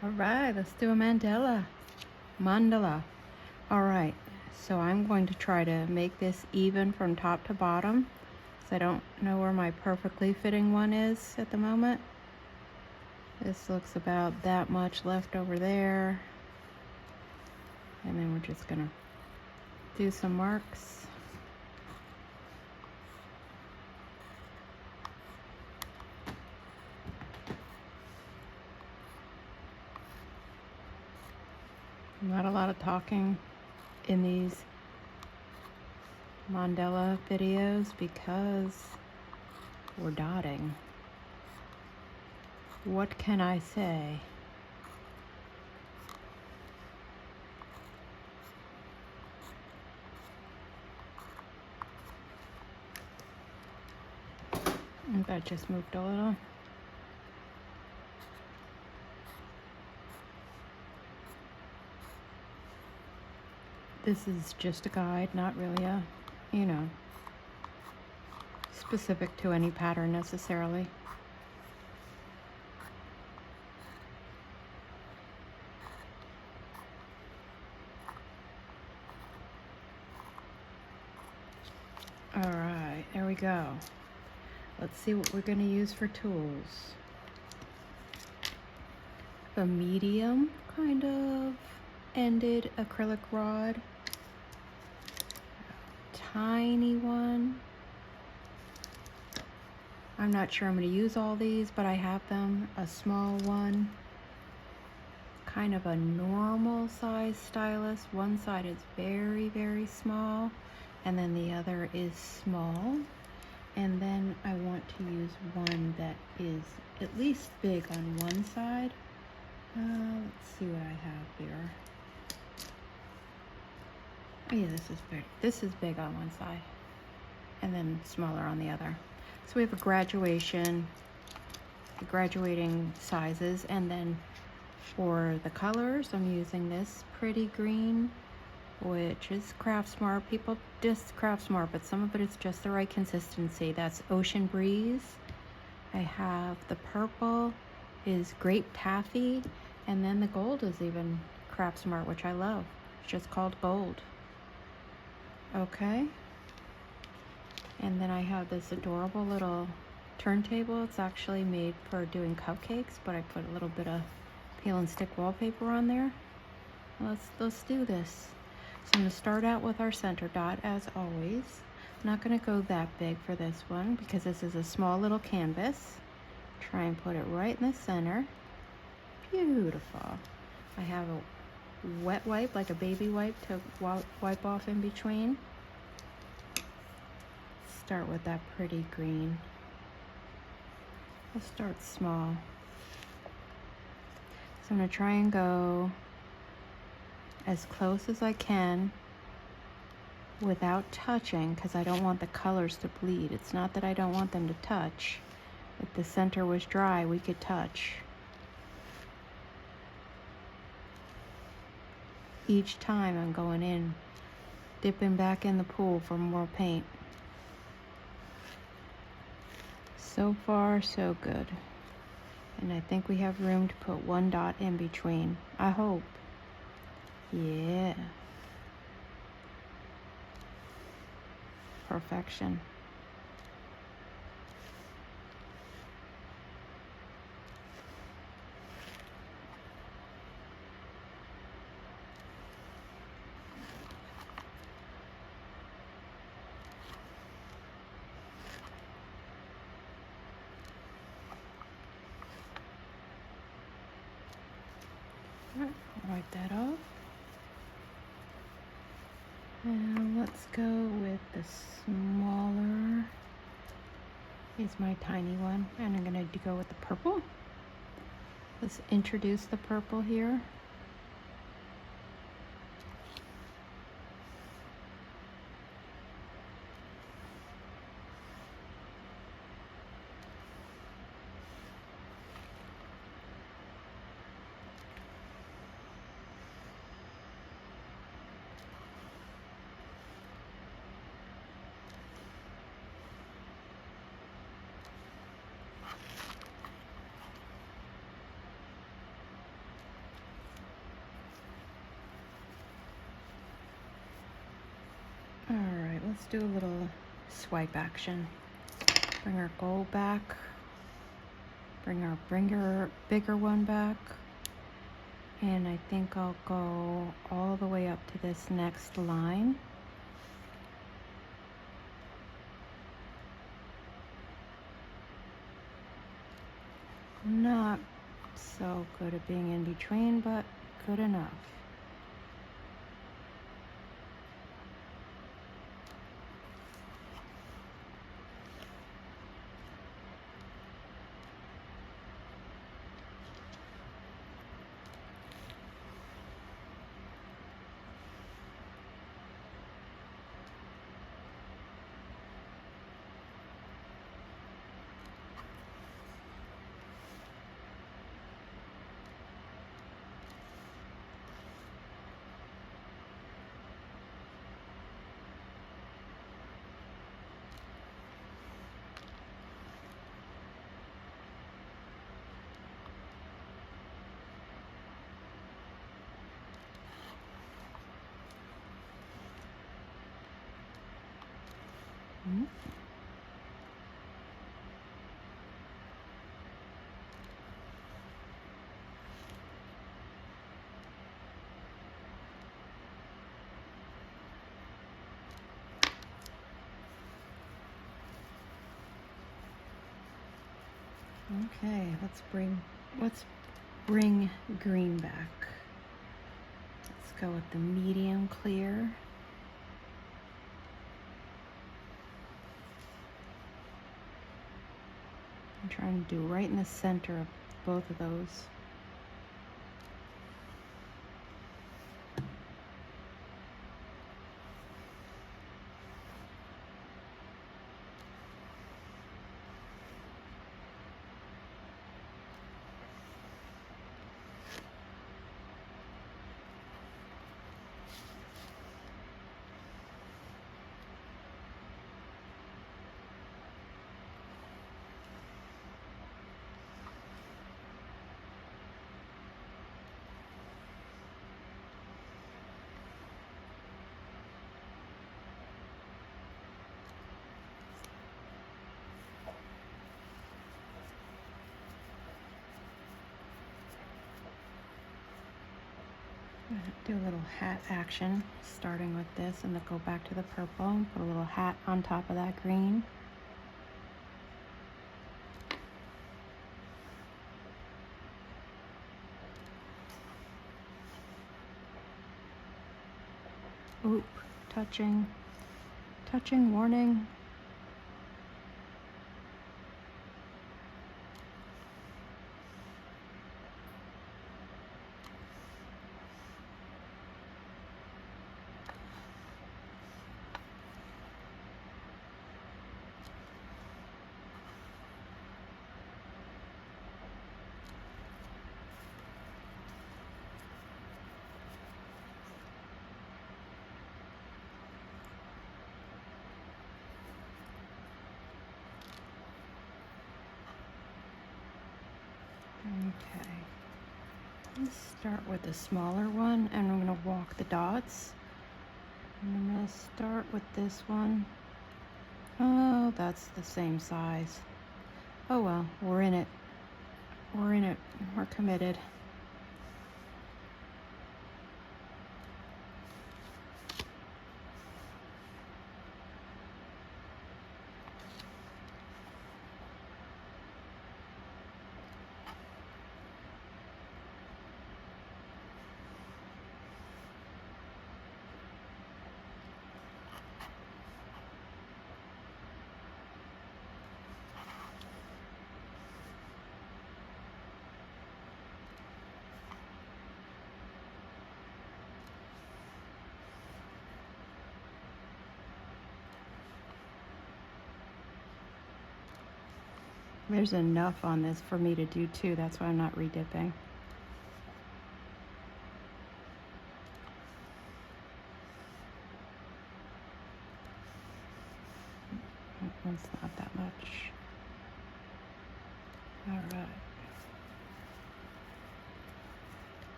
All right, let's do a mandala. All right, so I'm going to try to make this even from top to bottom, because I don't know where my perfectly fitting one is at the moment. This looks about that much left over there. And then we're just gonna do some marks. Not a lot of talking in these mandala videos because we're dotting. What can I say? That just moved a little. This is just a guide, not really a, specific to any pattern necessarily. All right, there we go. Let's see what we're going to use for tools. A medium kind of ended acrylic rod. Tiny one. I'm not sure I'm going to use all these, but I have them. A small one. Kind of a normal size stylus. One side is very, very small, and then the other is small. And then I want to use one that is at least big on one side. Let's see what I have here. Oh yeah, this is big. This is big on one side, and then smaller on the other. So we have graduating sizes, and then for the colors, I'm using this pretty green, which is Craft Smart. People diss Craft Smart, but some of it is just the right consistency. That's Ocean Breeze. I have the purple is Grape Taffy, and then the gold is even Craft Smart, which I love. It's just called gold. Okay. And then I have this adorable little turntable. It's actually made for doing cupcakes, but I put a little bit of peel and stick wallpaper on there. Let's do this. So I'm going to start out with our center dot as always. I'm not going to go that big for this one because this is a small little canvas. Try and put it right in the center. Beautiful. I have a wet wipe, like a baby wipe, to wipe off in between. Start with that pretty green. I'll start small. So I'm going to try and go as close as I can without touching, because I don't want the colors to bleed. It's not that I don't want them to touch. If the center was dry, we could touch. Each time I'm going in, dipping back in the pool for more paint. So far, so good. And I think we have room to put one dot in between. I hope. Yeah. Perfection. Alright, wipe that off. And let's go with the smaller. Here's my tiny one, and I'm going to go with the purple. Let's introduce the purple here. Let's do a little swipe action. Bring our gold back. Bring our bigger one back. And I think I'll go all the way up to this next line. Not so good at being in between, but good enough. Okay, let's bring green back. Let's go with the medium clear. I'm trying to do right in the center of both of those. Do a little hat action, starting with this, and then go back to the purple and put a little hat on top of that green. Oop, touching, warning. Okay, let's start with the smaller one, and I'm going to walk the dots. And I'm going to start with this one. Oh, that's the same size. Oh well, we're in it. We're committed. There's enough on this for me to do two. That's why I'm not redipping. It's not that much. All right.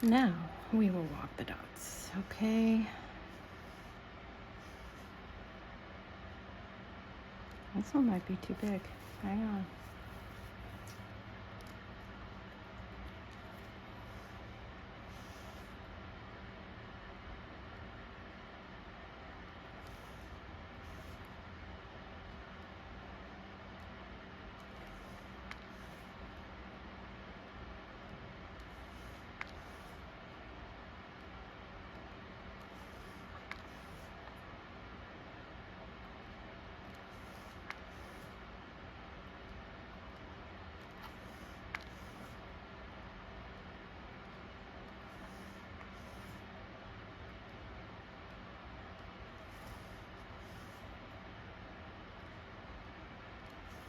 Now we will walk the dots, okay? This one might be too big. Hang on.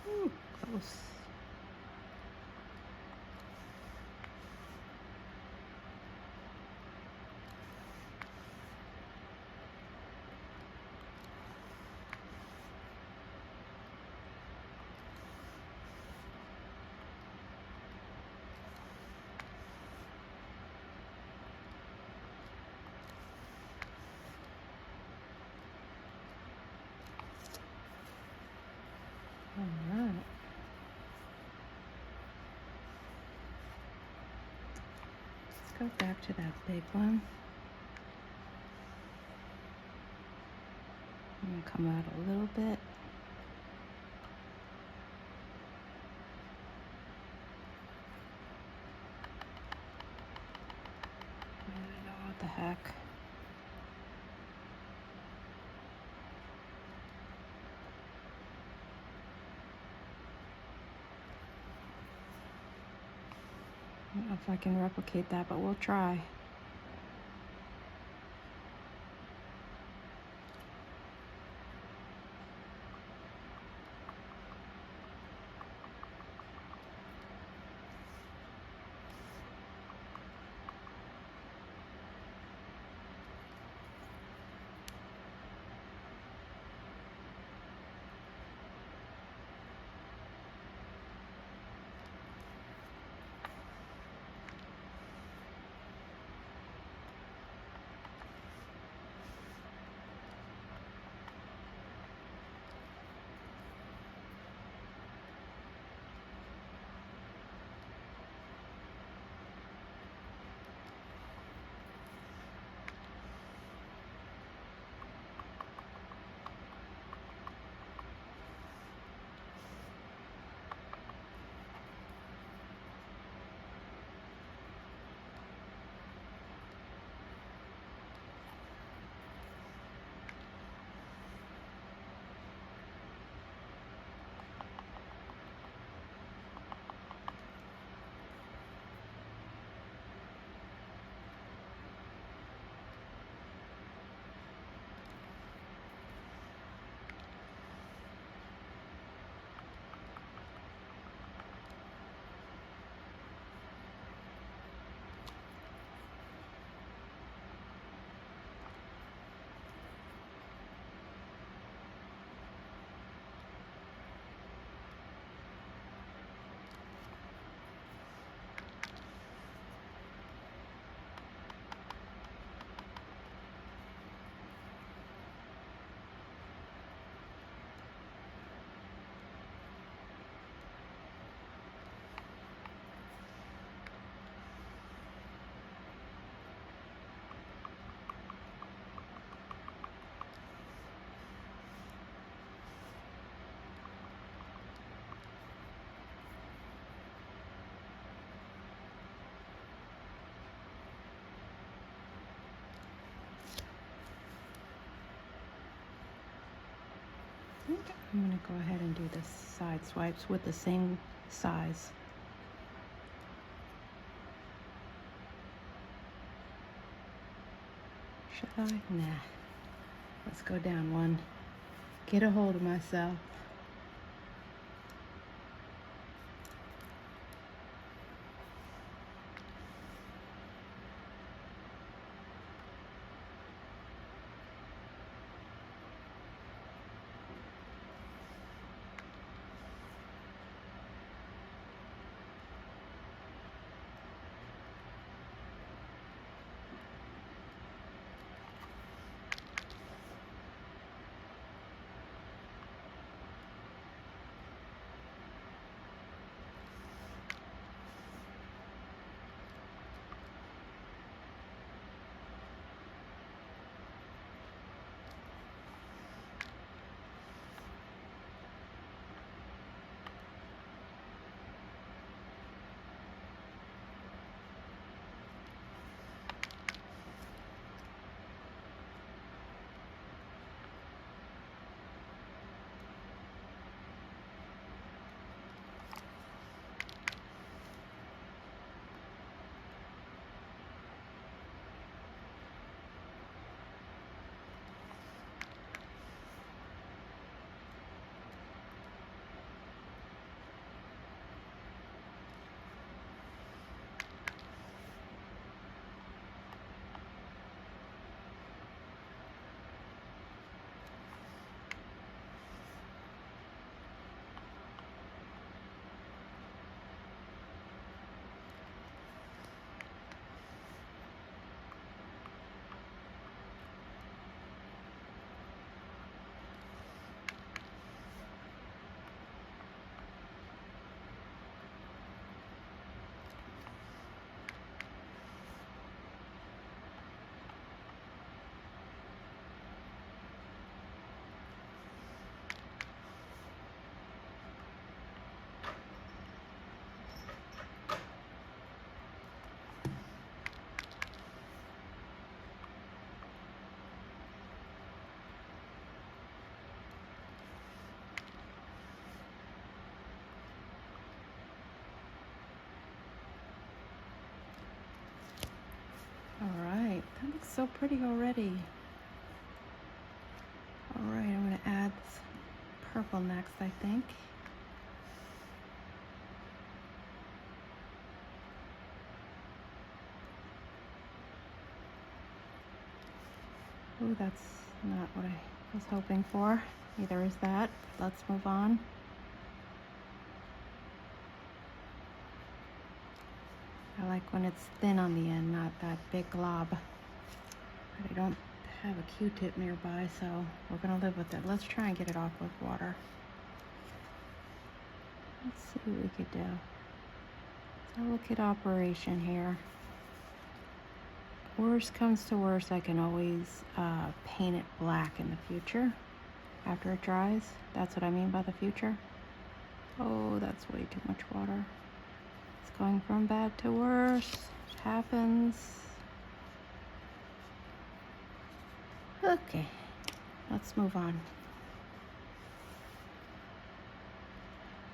Ooh, close. All right. Let's go back to that big one. I'm gonna come out a little bit. I don't know what the heck. I don't know if I can replicate that, but we'll try. I'm going to go ahead and do the side swipes with the same size. Should I? Nah. Let's go down one. Get a hold of myself. All right, that looks so pretty already. All right, I'm gonna add this purple next, I think. Ooh, that's not what I was hoping for. Neither is that. Let's move on. I like when it's thin on the end, not that big glob. But I don't have a Q-tip nearby, so we're gonna live with it. Let's try and get it off with water. Let's see what we could do. Delicate operation here. Worst comes to worst, I can always paint it black in the future after it dries. That's what I mean by the future. Oh, that's way too much water. It's going from bad to worse. It happens. Okay, let's move on.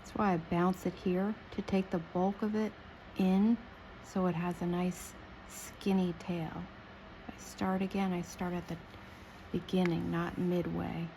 That's why I bounce it here to take the bulk of it in so it has a nice skinny tail. If I start again, I start at the beginning, not midway.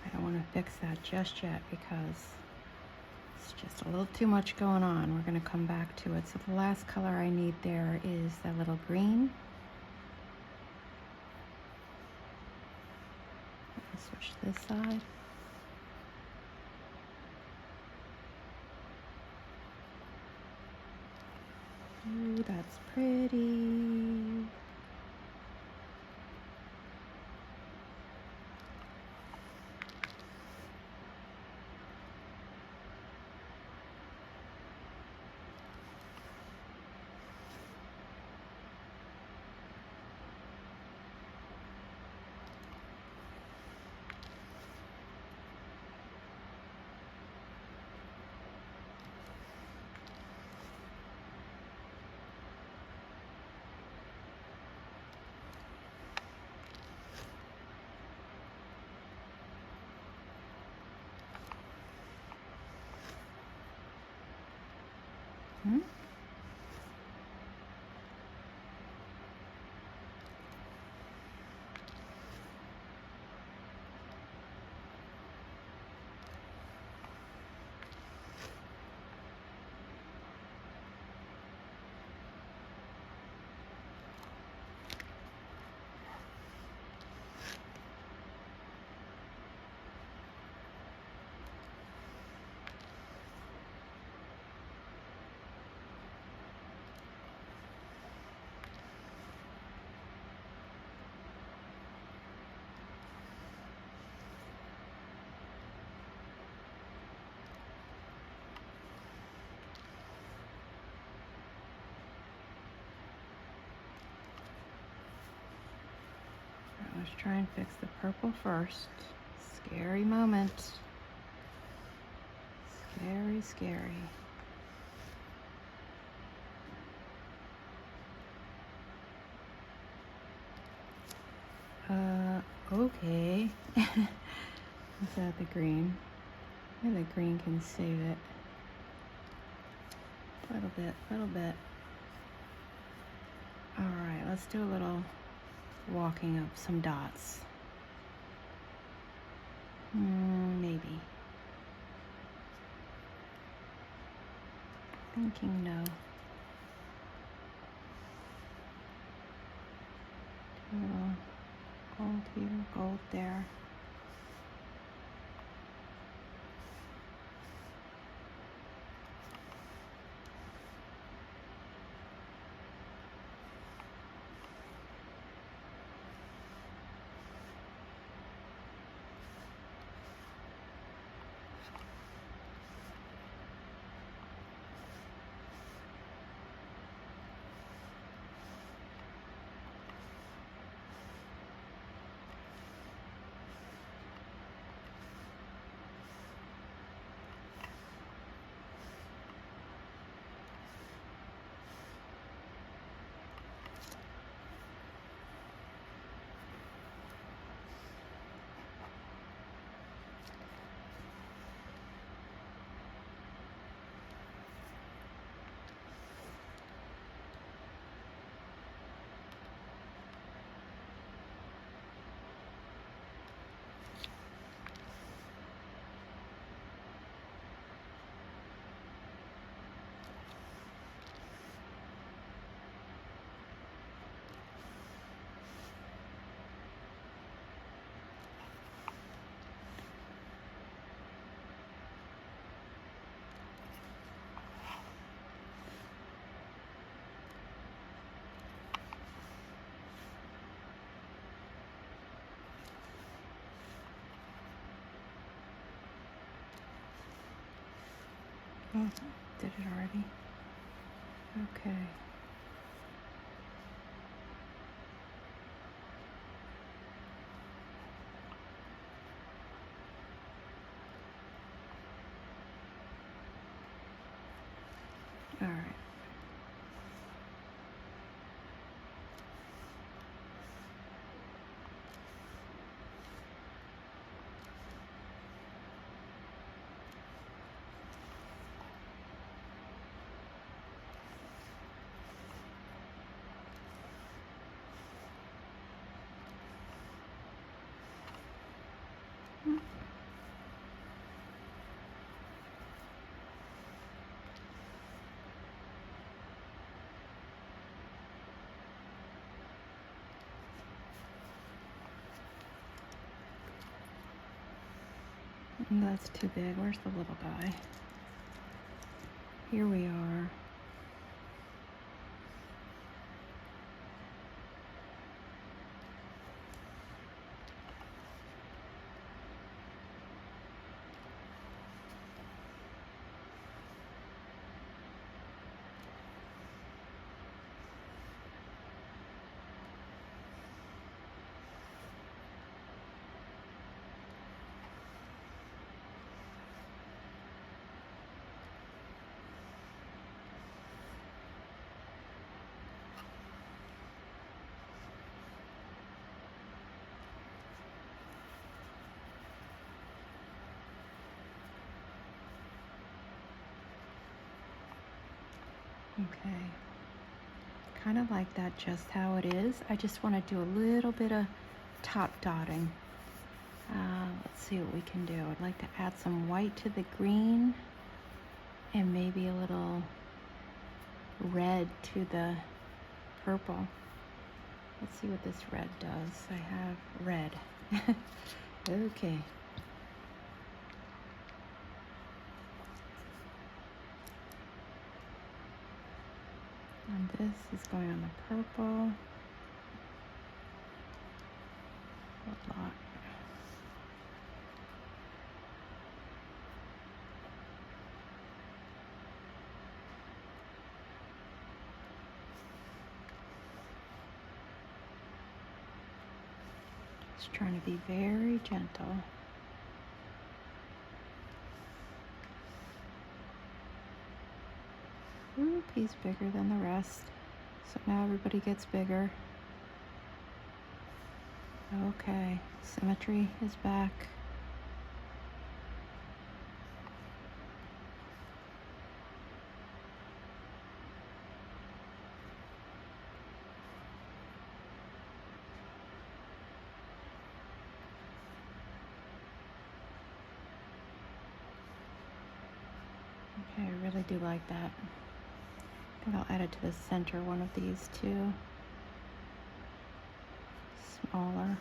I don't want to fix that just yet because it's just a little too much going on. We're going to come back to it. So the last color I need there is that little green. Switch this side. Ooh, that's pretty. Hmm? Let's try and fix the purple first. Scary moment. Scary, scary. Okay. Is that the green? Maybe the green can save it. A little bit, little bit. All right, let's do a little walking up some dots. Maybe. Thinking no. A little gold here, gold there. Oh, did it already? Okay. All right. That's too big. Where's the little guy? Here we are. Okay. Kind of like that just how it is. I just want to do a little bit of top dotting. Let's see what we can do. I'd like to add some white to the green and maybe a little red to the purple. Let's see what this red does. I have red. Okay. And this is going on the purple. A lot. Just trying to be very gentle. Oop, he's bigger than the rest. So now everybody gets bigger. Okay, symmetry is back. Okay, I really do like that. I think I'll add it to the center one of these too. Smaller.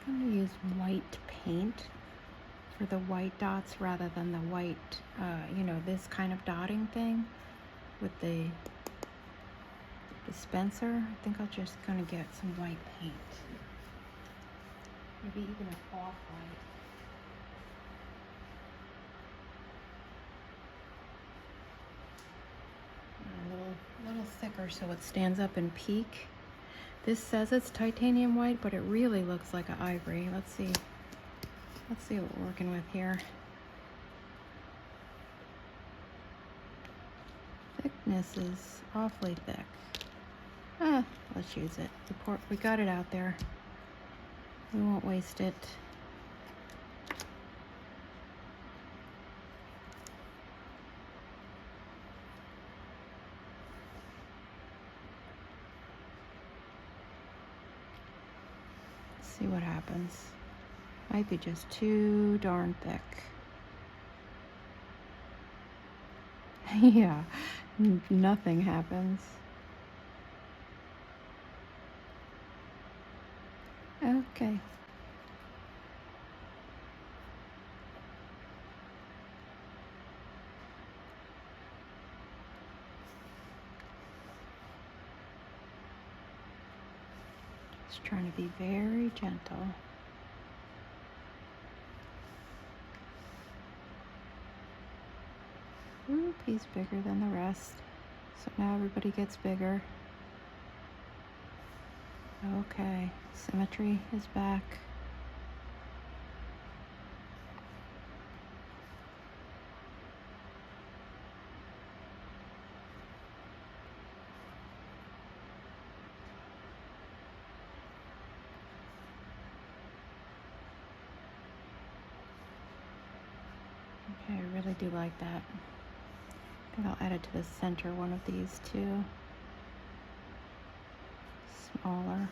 I'm going to use white paint for the white dots rather than the white, this kind of dotting thing with the dispenser. I think I'm just going to get some white paint. Maybe even an off-white. A little thicker so it stands up in peak. This says it's titanium white, but it really looks like an ivory. Let's see what we're working with here. Thickness is awfully thick. Let's use it. We got it out there. We won't waste it. See what happens. Might be just too darn thick. Yeah, nothing happens. Okay. Just trying to be very gentle. Oop, he's bigger than the rest. So now everybody gets bigger. Okay, symmetry is back. Okay, I really do like that. I think I'll add it to the center one of these too. Smaller.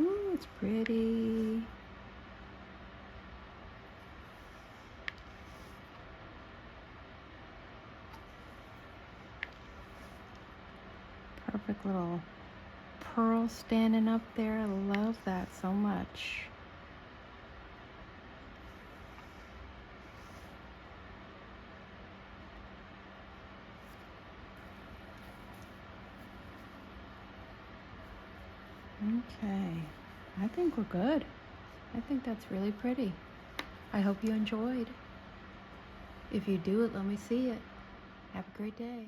Ooh, it's pretty. Perfect little pearl standing up there. I love that so much. Okay, I think we're good. I think that's really pretty. I hope you enjoyed. If you do it, let me see it. Have a great day.